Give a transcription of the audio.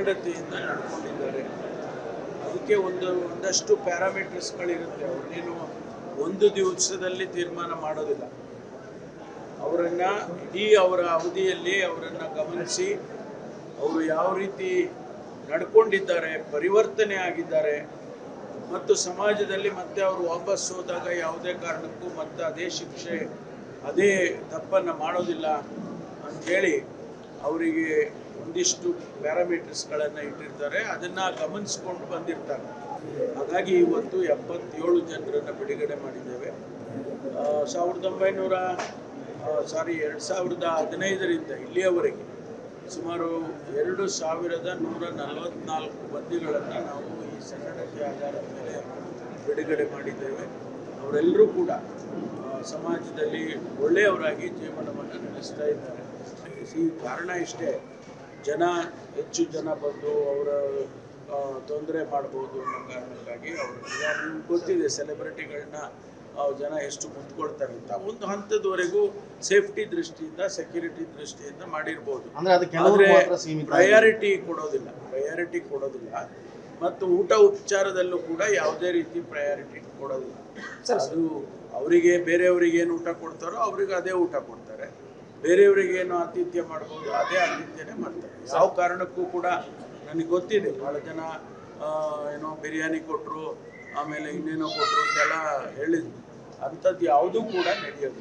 ಸನ್ನಡತೆಯಿಂದ ನಡ್ಕೊಂಡಿದ್ದಾರೆ. ಅದಕ್ಕೆ ಒಂದಷ್ಟು ಪ್ಯಾರಾಮೀಟರ್ಸ್ಗಳಿರುತ್ತೆ. ಅವ್ರನ್ನೇನು ಒಂದು ದಿವಸದಲ್ಲಿ ತೀರ್ಮಾನ ಮಾಡೋದಿಲ್ಲ. ಅವರನ್ನು ಇಡೀ ಅವರ ಅವಧಿಯಲ್ಲಿ ಅವರನ್ನು ಗಮನಿಸಿ ಅವರು ಯಾವ ರೀತಿ ನಡ್ಕೊಂಡಿದ್ದಾರೆ, ಪರಿವರ್ತನೆ ಆಗಿದ್ದಾರೆ ಮತ್ತು ಸಮಾಜದಲ್ಲಿ ಮತ್ತೆ ಅವರು ವಾಪಸ್ ಹೋದಾಗ ಯಾವುದೇ ಕಾರಣಕ್ಕೂ ಮತ್ತೆ ಅದೇ ಶಿಕ್ಷೆ ಅದೇ ತಪ್ಪನ್ನು ಮಾಡೋದಿಲ್ಲ ಅಂಥೇಳಿ ಅವರಿಗೆ ಒಂದಿಷ್ಟು ಪ್ಯಾರಾಮೀಟರ್ಸ್ಗಳನ್ನು ಇಟ್ಟಿರ್ತಾರೆ. ಅದನ್ನು ಗಮನಿಸ್ಕೊಂಡು ಬಂದಿರ್ತಾರೆ. ಹಾಗಾಗಿ ಇವತ್ತು 77 ಜನರನ್ನು ಬಿಡುಗಡೆ ಮಾಡಿದ್ದೇವೆ. 2015ರಿಂದ ಇಲ್ಲಿಯವರೆಗೆ ಸುಮಾರು 2144 ಬಂದಿಗಳನ್ನು ನಾವು ಈ ಸನ್ನಡತೆ ಆಧಾರದ ಮೇಲೆ ಬಿಡುಗಡೆ ಮಾಡಿದ್ದೇವೆ. ಅವರೆಲ್ಲರೂ ಕೂಡ ಸಮಾಜದಲ್ಲಿ ಒಳ್ಳೆಯವರಾಗಿ ಜೀವನವನ್ನು ನಡೆಸ್ತಾ ಇದ್ದಾರೆ. ಈ ಕಾರಣ ಇಷ್ಟೇ, ಹೆಚ್ಚು ಜನ ಬಂದು ಅವರ ತೊಂದರೆ ಮಾಡ್ಬೋದು ಅನ್ನೋ ಕಾರಣಕ್ಕಾಗಿ ಅವರು ನಿಮ್ಗೆ ಗೊತ್ತಿದೆ ಸೆಲೆಬ್ರಿಟಿಗಳನ್ನ ಜನ ಎಷ್ಟು ಮುತ್ಕೊಳ್ತಾರೆ ಅಂತ. ಒಂದು ಹಂತದವರೆಗೂ ಸೇಫ್ಟಿ ದೃಷ್ಟಿಯಿಂದ, ಸೆಕ್ಯೂರಿಟಿ ದೃಷ್ಟಿಯಿಂದ ಮಾಡಿರ್ಬೋದು. ಆದರೆ ಪ್ರಯಾರಿಟಿ ಕೊಡೋದಿಲ್ಲ ಮತ್ತು ಊಟ ಉಪಚಾರದಲ್ಲೂ ಕೂಡ ಯಾವುದೇ ರೀತಿ ಪ್ರಯಾರಿಟಿ ಕೊಡೋದಿಲ್ಲ. ಅದು ಅವರಿಗೆ ಬೇರೆಯವರಿಗೆ ಏನು ಊಟ ಕೊಡ್ತಾರೋ ಅವ್ರಿಗೆ ಅದೇ ಊಟ ಕೊಡ್ತಾರೆ. ಬೇರೆಯವರಿಗೆ ಏನು ಆತಿಥ್ಯ ಮಾಡ್ಬೋದು ಅದೇ ಆತಿಥ್ಯನೇ ಮಾಡ್ತಾರೆ. ಯಾವ ಕಾರಣಕ್ಕೂ ಕೂಡ ನನಗೆ ಗೊತ್ತಿದೆ, ಭಾಳ ಜನ ಏನೋ ಬಿರಿಯಾನಿ ಕೊಟ್ಟರು, ಆಮೇಲೆ ಇನ್ನೇನೋ ಕೊಟ್ಟರು ಅಂತೆಲ್ಲ ಹೇಳಿದ್ರು. ಅಂಥದ್ದು ಯಾವುದೂ ಕೂಡ ನಡೆಯೋದು.